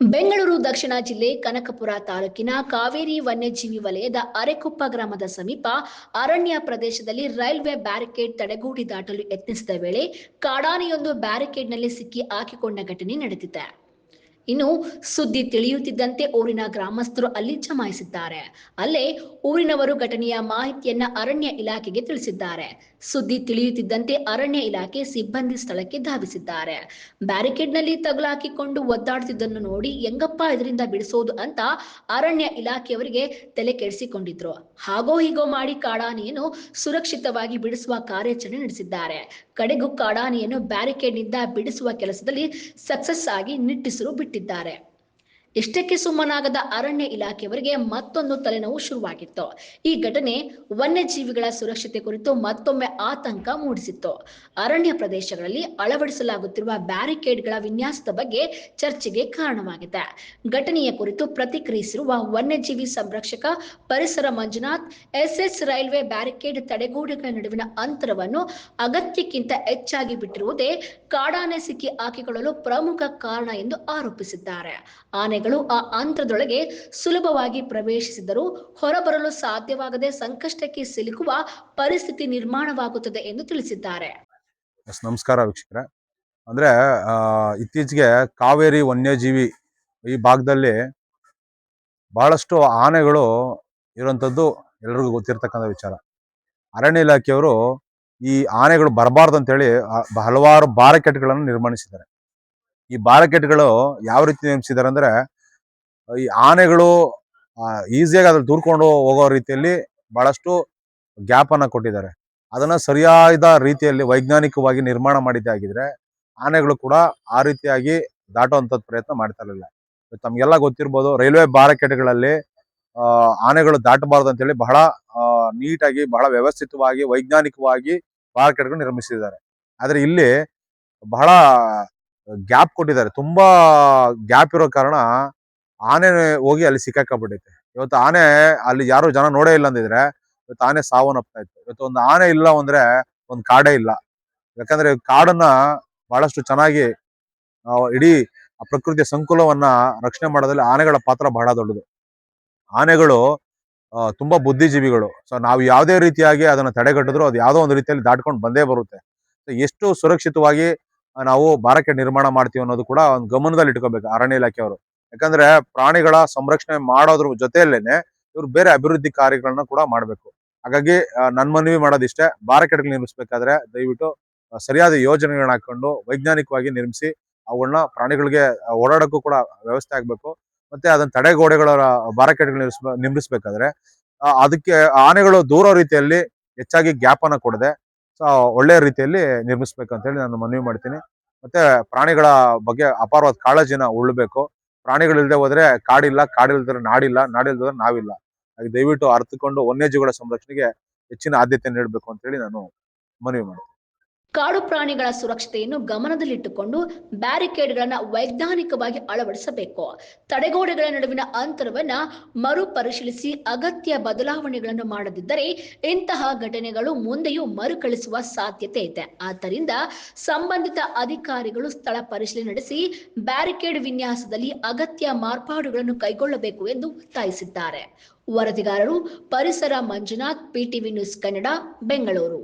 ಬೆಂಗಳೂರು ದಕ್ಷಿಣ ಜಿಲ್ಲೆ ಕನಕಪುರ ತಾಲೂಕಿನ ಕಾವೇರಿ ವನ್ಯಜೀವಿ ವಲಯದ ಅರೆಕೊಪ್ಪ ಗ್ರಾಮದ ಸಮೀಪ ಅರಣ್ಯ ಪ್ರದೇಶದಲ್ಲಿ ರೈಲ್ವೆ ಬ್ಯಾರಿಕೇಡ್ ತಡೆಗೋಡೆ ದಾಟಲು ಯತ್ನಿಸಿದ ವೇಳೆ ಕಾಡಾನೆಯೊಂದು ಬ್ಯಾರಿಕೇಡ್ನಲ್ಲಿ ಸಿಕ್ಕಿ ಹಾಕಿಕೊಂಡ ಘಟನೆ ನಡೆದಿದೆ. ಇನ್ನು ಸುದ್ದಿ ತಿಳಿಯುತ್ತಿದ್ದಂತೆ ಊರಿನ ಗ್ರಾಮಸ್ಥರು ಅಲ್ಲಿ ಜಮಾಯಿಸಿದ್ದಾರೆ. ಅಲ್ಲೇ ಊರಿನವರು ಘಟನೆಯ ಮಾಹಿತಿಯನ್ನ ಅರಣ್ಯ ಇಲಾಖೆಗೆ ತಿಳಿಸಿದ್ದಾರೆ. ಸುದ್ದಿ ತಿಳಿಯುತ್ತಿದ್ದಂತೆ ಅರಣ್ಯ ಇಲಾಖೆ ಸಿಬ್ಬಂದಿ ಸ್ಥಳಕ್ಕೆ ಧಾವಿಸಿದ್ದಾರೆ. ಬ್ಯಾರಿಕೇಡ್ನಲ್ಲಿ ತಗುಲಾಕಿಕೊಂಡು ಒದ್ದಾಡುತ್ತಿದ್ದನ್ನು ನೋಡಿ ಹೆಂಗಪ್ಪ ಇದರಿಂದ ಬಿಡಿಸೋದು ಅಂತ ಅರಣ್ಯ ಇಲಾಖೆಯವರಿಗೆ ತಲೆ ಕೆಡಿಸಿಕೊಂಡಿದ್ರು. ಹಾಗೋ ಹೀಗೋ ಮಾಡಿ ಕಾಡಾನೆಯನ್ನು ಸುರಕ್ಷಿತವಾಗಿ ಬಿಡಿಸುವ ಕಾರ್ಯಾಚರಣೆ ನಡೆಸಿದ್ದಾರೆ. ಕಡೆಗೂ ಕಾಡಾನೆಯನ್ನು ಬ್ಯಾರಿಕೇಡ್ನಿಂದ ಬಿಡಿಸುವ ಕೆಲಸದಲ್ಲಿ ಸಕ್ಸಸ್ ಆಗಿ ನಿಟ್ಟಿಸಲು ಬಿಟ್ಟಿದ್ದಾರೆ. ಇಷ್ಟಕ್ಕೆ ಸುಮ್ಮನಾಗದ ಅರಣ್ಯ ಇಲಾಖೆಯವರಿಗೆ ಮತ್ತೊಂದು ತಲೆನೋವು ಶುರುವಾಗಿತ್ತು. ಈ ಘಟನೆ ವನ್ಯಜೀವಿಗಳ ಸುರಕ್ಷತೆ ಕುರಿತು ಮತ್ತೊಮ್ಮೆ ಆತಂಕ ಮೂಡಿಸಿತ್ತು. ಅರಣ್ಯ ಪ್ರದೇಶಗಳಲ್ಲಿ ಅಳವಡಿಸಲಾಗುತ್ತಿರುವ ಬ್ಯಾರಿಕೇಡ್ಗಳ ವಿನ್ಯಾಸದ ಬಗ್ಗೆ ಚರ್ಚೆಗೆ ಕಾರಣವಾಗಿದೆ. ಘಟನೆಯ ಕುರಿತು ಪ್ರತಿಕ್ರಿಯಿಸಿರುವ ವನ್ಯಜೀವಿ ಸಂರಕ್ಷಕ ಪರಿಸರ ಮಂಜುನಾಥ್, ಎಸ್ಎಸ್ ರೈಲ್ವೆ ಬ್ಯಾರಿಕೇಡ್ ತಡೆಗೋಡೆಗಳ ನಡುವಿನ ಅಂತರವನ್ನು ಅಗತ್ಯಕ್ಕಿಂತ ಹೆಚ್ಚಾಗಿ ಬಿಟ್ಟಿರುವುದೇ ಕಾಡಾನೆ ಸಿಕ್ಕಿ ಹಾಕಿಕೊಳ್ಳಲು ಪ್ರಮುಖ ಕಾರಣ ಎಂದು ಆರೋಪಿಸಿದ್ದಾರೆ. ಆನೆಗಳು ಆ ಅಂತರದೊಳಗೆ ಸುಲಭವಾಗಿ ಪ್ರವೇಶಿಸಿದರೂ ಹೊರಬರಲು ಸಾಧ್ಯವಾಗದೆ ಸಂಕಷ್ಟಕ್ಕೆ ಸಿಲುಕುವ ಪರಿಸ್ಥಿತಿ ನಿರ್ಮಾಣವಾಗುತ್ತದೆ ಎಂದು ತಿಳಿಸಿದ್ದಾರೆ. ನಮಸ್ಕಾರ ವೀಕ್ಷಕರೇ. ಅಂದ್ರೆ ಇತ್ತೀಚೆಗೆ ಕಾವೇರಿ ವನ್ಯಜೀವಿ ಈ ಭಾಗದಲ್ಲಿ ಬಹಳಷ್ಟು ಆನೆಗಳು ಇರುವಂಥದ್ದು ಎಲ್ರಿಗೂ ಗೊತ್ತಿರ್ತಕ್ಕಂಥ ವಿಚಾರ. ಅರಣ್ಯ ಇಲಾಖೆಯವರು ಈ ಆನೆಗಳು ಬರಬಾರ್ದು ಅಂತೇಳಿ ಹಲವಾರು ಬ್ಯಾರಿಕೇಡ್ಗಳನ್ನು ನಿರ್ಮಾಣಿಸಿದ್ದಾರೆ. ಈ ಬ್ಯಾರಿಕೇಡ್ಗಳು ಯಾವ ರೀತಿ ನಿರ್ಮಿಸಿದ್ದಾರೆ ಅಂದ್ರೆ, ಈ ಆನೆಗಳು ಈಸಿಯಾಗಿ ಅದ್ರಲ್ಲಿ ದೂರ್ಕೊಂಡು ಹೋಗೋ ರೀತಿಯಲ್ಲಿ ಬಹಳಷ್ಟು ಗ್ಯಾಪ್ ಅನ್ನ ಕೊಟ್ಟಿದ್ದಾರೆ. ಅದನ್ನ ಸರಿಯಾದ ರೀತಿಯಲ್ಲಿ ವೈಜ್ಞಾನಿಕವಾಗಿ ನಿರ್ಮಾಣ ಮಾಡಿದ್ದೇ ಆಗಿದ್ರೆ ಆನೆಗಳು ಕೂಡ ಆ ರೀತಿಯಾಗಿ ದಾಟುವಂಥದ್ದು ಪ್ರಯತ್ನ ಮಾಡ್ತಾ ಇರಲಿಲ್ಲ. ತಮ್ಗೆಲ್ಲ ಗೊತ್ತಿರ್ಬೋದು, ರೈಲ್ವೆ ಬ್ಯಾರಿಕೇಡ್ಗಳಲ್ಲಿ ಆನೆಗಳು ದಾಟಬಾರ್ದು ಅಂತೇಳಿ ಬಹಳ ನೀಟಾಗಿ, ಬಹಳ ವ್ಯವಸ್ಥಿತವಾಗಿ, ವೈಜ್ಞಾನಿಕವಾಗಿ ಬ್ಯಾರಿಕೇಡ್ಗಳು ನಿರ್ಮಿಸಿದ್ದಾರೆ. ಆದ್ರೆ ಇಲ್ಲಿ ಬಹಳ ಗ್ಯಾಪ್ ಕೊಟ್ಟಿದ್ದಾರೆ. ತುಂಬಾ ಗ್ಯಾಪ್ ಇರೋ ಕಾರಣ ಆನೆ ಹೋಗಿ ಅಲ್ಲಿ ಸಿಕ್ಕಾಕೊಂಡ್ಬಿಟ್ಟೈತೆ. ಇವತ್ತು ಆನೆ ಅಲ್ಲಿ ಯಾರು ಜನ ನೋಡೇ ಇಲ್ಲ ಅಂದಿದ್ರೆ ಇವತ್ತು ಆನೆ ಸಾವನ್ನಪ್ತಾ ಇತ್ತು. ಇವತ್ತು ಒಂದು ಆನೆ ಇಲ್ಲ ಅಂದ್ರೆ ಒಂದು ಕಾಡೇ ಇಲ್ಲ. ಯಾಕಂದ್ರೆ ಕಾಡನ್ನ ಬಹಳಷ್ಟು ಚೆನ್ನಾಗಿ ಇಡೀ ಪ್ರಕೃತಿಯ ಸಂಕುಲವನ್ನ ರಕ್ಷಣೆ ಮಾಡೋದ್ರಲ್ಲಿ ಆನೆಗಳ ಪಾತ್ರ ಬಹಳ ದೊಡ್ಡದು. ಆನೆಗಳು ತುಂಬಾ ಬುದ್ಧಿಜೀವಿಗಳು. ಸೊ ನಾವು ಯಾವುದೇ ರೀತಿಯಾಗಿ ಅದನ್ನ ತಡೆಗಟ್ಟಿದ್ರು ಅದು ಯಾವುದೋ ಒಂದು ರೀತಿಯಲ್ಲಿ ದಾಟ್ಕೊಂಡು ಬಂದೇ ಬರುತ್ತೆ. ಎಷ್ಟು ಸುರಕ್ಷಿತವಾಗಿ ನಾವು ಬ್ಯಾರಿಕೇಡ್ ನಿರ್ಮಾಣ ಮಾಡ್ತೀವಿ ಅನ್ನೋದು ಕೂಡ ಒಂದು ಗಮನದಲ್ಲಿ ಇಟ್ಕೋಬೇಕು ಅರಣ್ಯ ಇಲಾಖೆಯವರು. ಯಾಕಂದ್ರೆ ಪ್ರಾಣಿಗಳ ಸಂರಕ್ಷಣೆ ಮಾಡೋದ್ರ ಜೊತೆಯಲ್ಲೇನೆ ಇವ್ರು ಬೇರೆ ಅಭಿವೃದ್ಧಿ ಕಾರ್ಯಗಳನ್ನ ಕೂಡ ಮಾಡಬೇಕು. ಹಾಗಾಗಿ ನನ್ ಮನವಿ ಮಾಡೋದಿಷ್ಟೇ, ಬ್ಯಾರಿಕೇಡ್ಗಳು ನಿರ್ಮಿಸಬೇಕಾದ್ರೆ ದಯವಿಟ್ಟು ಸರಿಯಾದ ಯೋಜನೆಗಳನ್ನ ಹಾಕೊಂಡು ವೈಜ್ಞಾನಿಕವಾಗಿ ನಿರ್ಮಿಸಿ ಅವುಗಳನ್ನ ಪ್ರಾಣಿಗಳಿಗೆ ಓಡಾಡಕ್ಕೂ ಕೂಡ ವ್ಯವಸ್ಥೆ ಆಗ್ಬೇಕು. ಮತ್ತೆ ಅದನ್ನ ತಡೆಗೋಡೆಗಳ ಬ್ಯಾರಿಕೇಡ್ಗಳು ನಿರ್ಮಿಸಬೇಕಾದ್ರೆ ಅದಕ್ಕೆ ಆನೆಗಳು ದೂರ ರೀತಿಯಲ್ಲಿ ಹೆಚ್ಚಾಗಿ ಗ್ಯಾಪ್ ಅನ್ನ ಕೊಡದೆ ಒಳ್ಳೆಯ ರೀತಿಯಲ್ಲಿ ನಿರ್ಮಿಸ್ಬೇಕು ಅಂತ ಹೇಳಿ ನಾನು ಮನವಿ ಮಾಡ್ತೀನಿ. ಮತ್ತೆ ಪ್ರಾಣಿಗಳ ಬಗ್ಗೆ ಅಪಾರವಾದ ಕಾಳಜಿನ ಉಳ್ಬೇಕು. ಪ್ರಾಣಿಗಳಿಲ್ಲದೆ ಹೋದ್ರೆ ಕಾಡಿಲ್ಲ, ಕಾಡಿಲ್ದ್ರೆ ನಾಡಿಲ್ಲ, ನಾಡಿಲ್ದ್ರೆ ನಾವಿಲ್ಲ. ಹಾಗೆ ದಯವಿಟ್ಟು ಅರ್ಥಕೊಂಡು ವನ್ಯಜೀವಿಗಳ ಸಂರಕ್ಷಣೆಗೆ ಹೆಚ್ಚಿನ ಆದ್ಯತೆ ನೀಡಬೇಕು ಅಂತ ಹೇಳಿ ನಾನು ಮನವಿ ಮಾಡ್ತೀನಿ. ಕಾಡು ಪ್ರಾಣಿಗಳ ಸುರಕ್ಷತೆಯನ್ನು ಗಮನದಲ್ಲಿಟ್ಟುಕೊಂಡು ಬ್ಯಾರಿಕೇಡ್ಗಳನ್ನು ವೈಜ್ಞಾನಿಕವಾಗಿ ಅಳವಡಿಸಬೇಕು. ತಡೆಗೋಡೆಗಳ ನಡುವಿನ ಅಂತರವನ್ನ ಮರುಪರಿಶೀಲಿಸಿ ಅಗತ್ಯ ಬದಲಾವಣೆಗಳನ್ನು ಮಾಡದಿದ್ದರೆ ಇಂತಹ ಘಟನೆಗಳು ಮುಂದೆಯೂ ಮರುಕಳಿಸುವ ಸಾಧ್ಯತೆ ಇದೆ. ಆದ್ದರಿಂದ ಸಂಬಂಧಿತ ಅಧಿಕಾರಿಗಳು ಸ್ಥಳ ಪರಿಶೀಲನೆ ನಡೆಸಿ ಬ್ಯಾರಿಕೇಡ್ ವಿನ್ಯಾಸದಲ್ಲಿ ಅಗತ್ಯ ಮಾರ್ಪಾಡುಗಳನ್ನು ಕೈಗೊಳ್ಳಬೇಕು ಎಂದು ಒತ್ತಾಯಿಸಿದ್ದಾರೆ. ವರದಿಗಾರರು ಪರಿಸರ ಮಂಜುನಾಥ್, ಪಿಟಿವಿ ನ್ಯೂಸ್ ಕನ್ನಡ, ಬೆಂಗಳೂರು.